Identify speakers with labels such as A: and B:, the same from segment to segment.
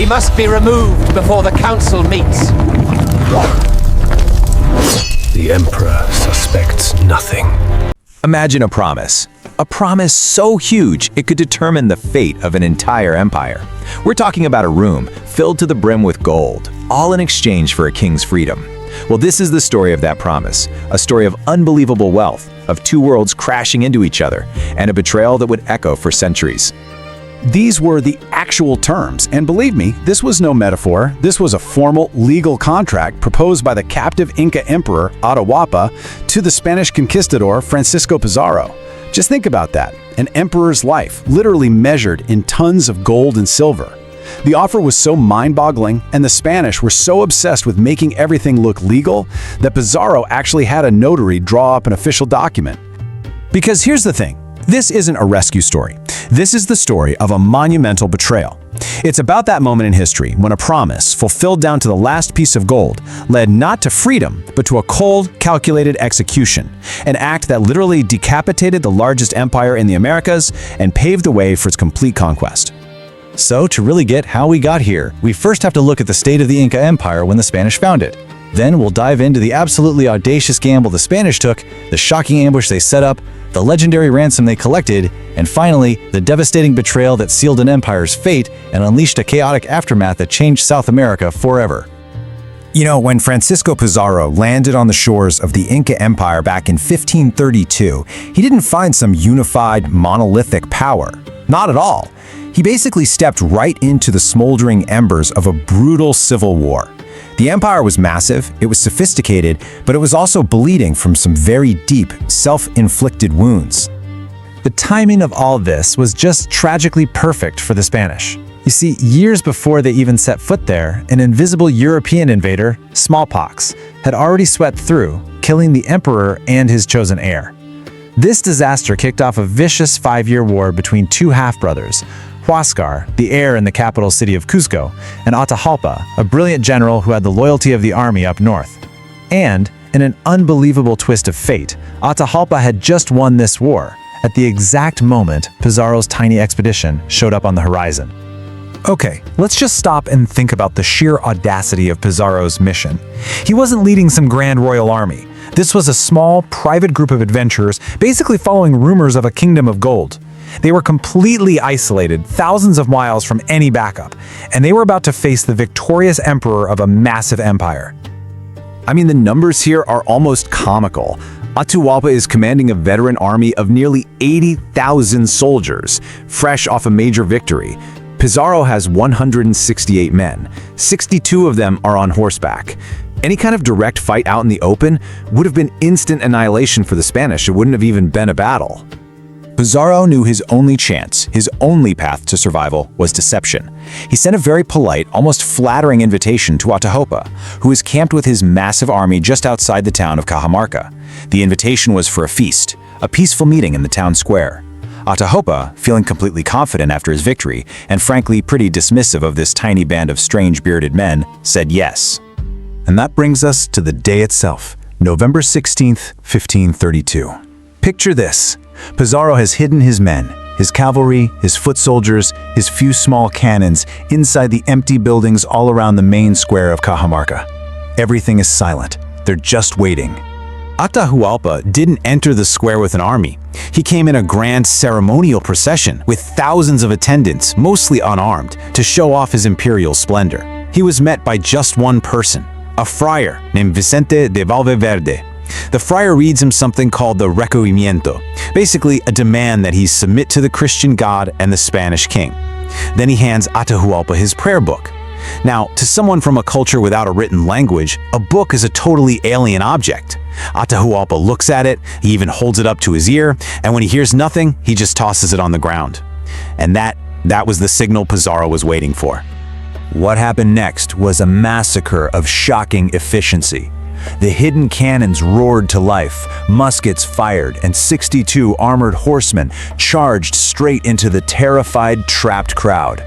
A: He must be removed before the council meets.
B: The Emperor suspects nothing.
C: Imagine a promise. A promise so huge it could determine the fate of an entire empire. We're talking about a room filled to the brim with gold, all in exchange for a king's freedom. Well, this is the story of that promise, a story of unbelievable wealth, of two worlds crashing into each other, and a betrayal that would echo for centuries.
D: These were the actual terms, and believe me, this was no metaphor. This was a formal legal contract proposed by the captive Inca Emperor Atahualpa to the Spanish conquistador Francisco Pizarro. Just think about that, an emperor's life, literally measured in tons of gold and silver. The offer was so mind-boggling, and the Spanish were so obsessed with making everything look legal, that Pizarro actually had a notary draw up an official document. Because here's the thing, this isn't a rescue story. This is the story of a monumental betrayal. It's about that moment in history when a promise, fulfilled down to the last piece of gold, led not to freedom, but to a cold, calculated execution, an act that literally decapitated the largest empire in the Americas and paved the way for its complete conquest. So, to really get how we got here, we first have to look at the state of the Inca Empire when the Spanish found it. Then we'll dive into the absolutely audacious gamble the Spanish took, the shocking ambush they set up, the legendary ransom they collected, and finally, the devastating betrayal that sealed an empire's fate and unleashed a chaotic aftermath that changed South America forever. You know, when Francisco Pizarro landed on the shores of the Inca Empire back in 1532, he didn't find some unified, monolithic power. Not at all. He basically stepped right into the smoldering embers of a brutal civil war. The empire was massive, it was sophisticated, but it was also bleeding from some very deep, self-inflicted wounds. The timing of all this was just tragically perfect for the Spanish. You see, years before they even set foot there, an invisible European invader, smallpox, had already swept through, killing the emperor and his chosen heir. This disaster kicked off a vicious 5-year war between two half-brothers, Huáscar, the heir in the capital city of Cusco, and Atahualpa, a brilliant general who had the loyalty of the army up north. And, in an unbelievable twist of fate, Atahualpa had just won this war, at the exact moment Pizarro's tiny expedition showed up on the horizon. Okay, let's just stop and think about the sheer audacity of Pizarro's mission. He wasn't leading some grand royal army. This was a small, private group of adventurers basically following rumors of a kingdom of gold. They were completely isolated, thousands of miles from any backup, and they were about to face the victorious emperor of a massive empire. I mean, the numbers here are almost comical. Atahualpa is commanding a veteran army of nearly 80,000 soldiers, fresh off a major victory. Pizarro has 168 men. 62 of them are on horseback. Any kind of direct fight out in the open would have been instant annihilation for the Spanish. It wouldn't have even been a battle. Pizarro knew his only chance, his only path to survival, was deception. He sent a very polite, almost flattering invitation to Atahualpa, who was camped with his massive army just outside the town of Cajamarca. The invitation was for a feast, a peaceful meeting in the town square. Atahualpa, feeling completely confident after his victory, and frankly pretty dismissive of this tiny band of strange bearded men, said yes. And that brings us to the day itself, November 16th, 1532. Picture this. Pizarro has hidden his men, his cavalry, his foot soldiers, his few small cannons inside the empty buildings all around the main square of Cajamarca. Everything is silent. They're just waiting. Atahualpa didn't enter the square with an army. He came in a grand ceremonial procession with thousands of attendants, mostly unarmed, to show off his imperial splendor. He was met by just one person, a friar named Vicente de Valverde. The friar reads him something called the requerimiento, basically a demand that he submit to the Christian God and the Spanish king. Then he hands Atahualpa his prayer book. Now, to someone from a culture without a written language, a book is a totally alien object. Atahualpa looks at it, he even holds it up to his ear, and when he hears nothing, he just tosses it on the ground. And that was the signal Pizarro was waiting for. What happened next was a massacre of shocking efficiency. The hidden cannons roared to life, muskets fired, and 62 armored horsemen charged straight into the terrified, trapped crowd.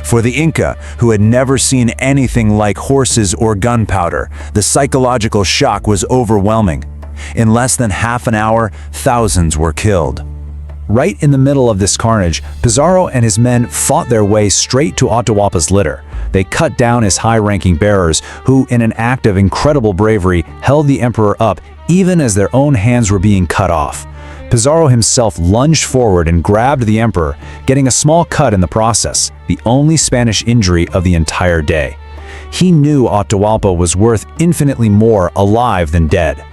D: For the Inca, who had never seen anything like horses or gunpowder, the psychological shock was overwhelming. In less than half an hour, thousands were killed. Right in the middle of this carnage, Pizarro and his men fought their way straight to Atahualpa's litter. They cut down his high-ranking bearers, who, in an act of incredible bravery, held the emperor up even as their own hands were being cut off. Pizarro himself lunged forward and grabbed the emperor, getting a small cut in the process, the only Spanish injury of the entire day. He knew Atahualpa was worth infinitely more alive than dead.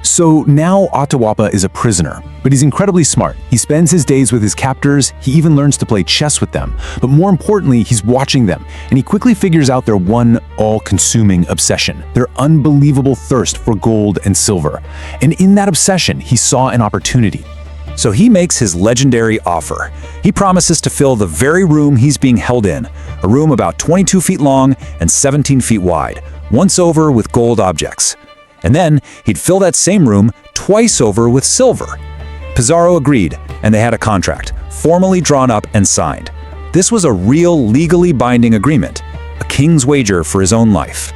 C: So now Atahualpa is a prisoner, but he's incredibly smart. He spends his days with his captors, he even learns to play chess with them. But more importantly, he's watching them, and he quickly figures out their one all-consuming obsession, their unbelievable thirst for gold and silver. And in that obsession, he saw an opportunity. So he makes his legendary offer. He promises to fill the very room he's being held in, a room about 22 feet long and 17 feet wide, once over with gold objects. And then he'd fill that same room twice over with silver. Pizarro agreed, and they had a contract, formally drawn up and signed. This was a real legally binding agreement, a king's wager for his own life.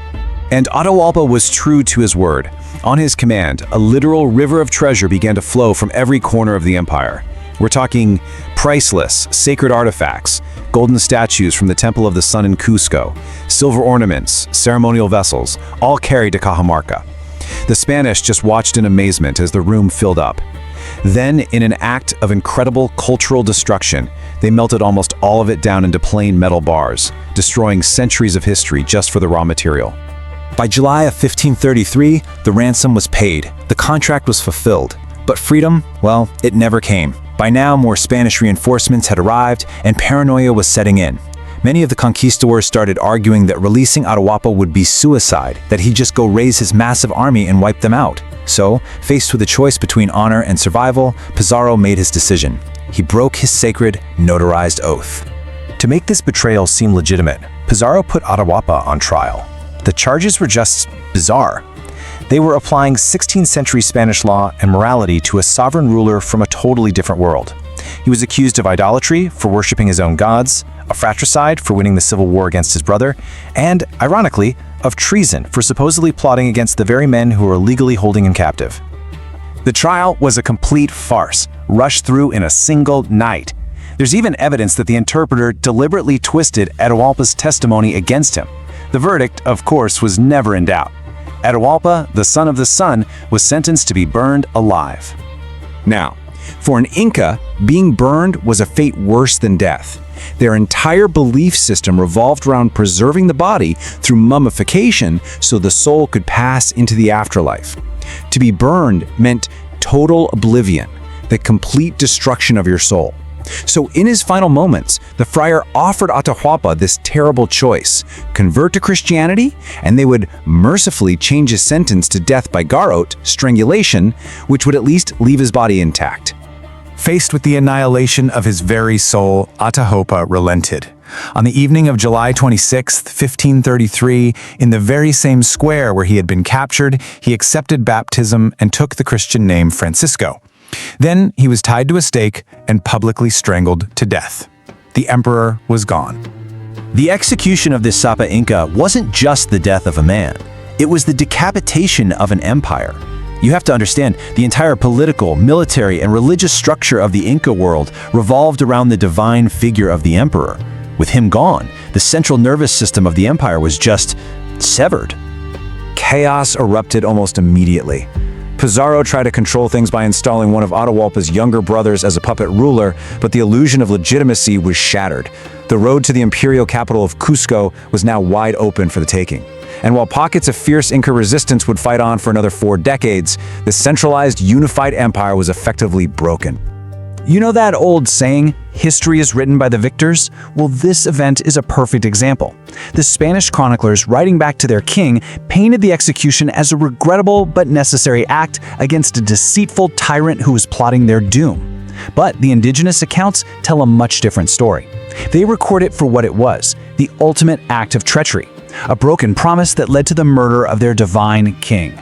C: And Atahualpa was true to his word. On his command, a literal river of treasure began to flow from every corner of the empire. We're talking priceless, sacred artifacts, golden statues from the Temple of the Sun in Cusco, silver ornaments, ceremonial vessels, all carried to Cajamarca. The Spanish just watched in amazement as the room filled up. Then, in an act of incredible cultural destruction, they melted almost all of it down into plain metal bars, destroying centuries of history just for the raw material. By July of 1533, the ransom was paid, the contract was fulfilled. But freedom, well, it never came. By now, more Spanish reinforcements had arrived, and paranoia was setting in. Many of the conquistadors started arguing that releasing Atahualpa would be suicide, that he'd just go raise his massive army and wipe them out. So, faced with a choice between honor and survival, Pizarro made his decision. He broke his sacred, notarized oath. To make this betrayal seem legitimate, Pizarro put Atahualpa on trial. The charges were just bizarre. They were applying 16th century Spanish law and morality to a sovereign ruler from a totally different world. He was accused of idolatry for worshiping his own gods, of fratricide for winning the civil war against his brother, and, ironically, of treason for supposedly plotting against the very men who were legally holding him captive. The trial was a complete farce, rushed through in a single night. There's even evidence that the interpreter deliberately twisted Atahualpa's testimony against him. The verdict, of course, was never in doubt. Atahualpa, the son of the sun, was sentenced to be burned alive. Now, for an Inca, being burned was a fate worse than death. Their entire belief system revolved around preserving the body through mummification so the soul could pass into the afterlife. To be burned meant total oblivion, the complete destruction of your soul. So in his final moments, the friar offered Atahualpa this terrible choice: convert to Christianity, and they would mercifully change his sentence to death by garrote, strangulation, which would at least leave his body intact. Faced with the annihilation of his very soul, Atahualpa relented. On the evening of July 26, 1533, in the very same square where he had been captured, he accepted baptism and took the Christian name Francisco. Then he was tied to a stake and publicly strangled to death. The emperor was gone. The execution of this Sapa Inca wasn't just the death of a man. It was the decapitation of an empire. You have to understand, the entire political, military, and religious structure of the Inca world revolved around the divine figure of the emperor. With him gone, the central nervous system of the empire was just severed. Chaos erupted almost immediately. Pizarro tried to control things by installing one of Atahualpa's younger brothers as a puppet ruler, but the illusion of legitimacy was shattered. The road to the imperial capital of Cusco was now wide open for the taking. And while pockets of fierce Inca resistance would fight on for another 4 decades, the centralized, unified empire was effectively broken. You know that old saying, history is written by the victors? Well, this event is a perfect example. The Spanish chroniclers, writing back to their king, painted the execution as a regrettable but necessary act against a deceitful tyrant who was plotting their doom. But the indigenous accounts tell a much different story. They record it for what it was, the ultimate act of treachery, a broken promise that led to the murder of their divine king.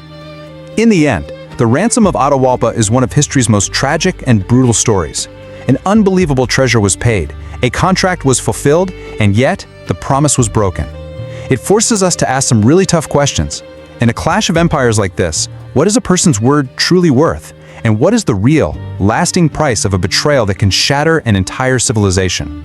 C: In the end, the ransom of Atahualpa is one of history's most tragic and brutal stories. An unbelievable treasure was paid, a contract was fulfilled, and yet the promise was broken. It forces us to ask some really tough questions. In a clash of empires like this, what is a person's word truly worth? And what is the real, lasting price of a betrayal that can shatter an entire civilization?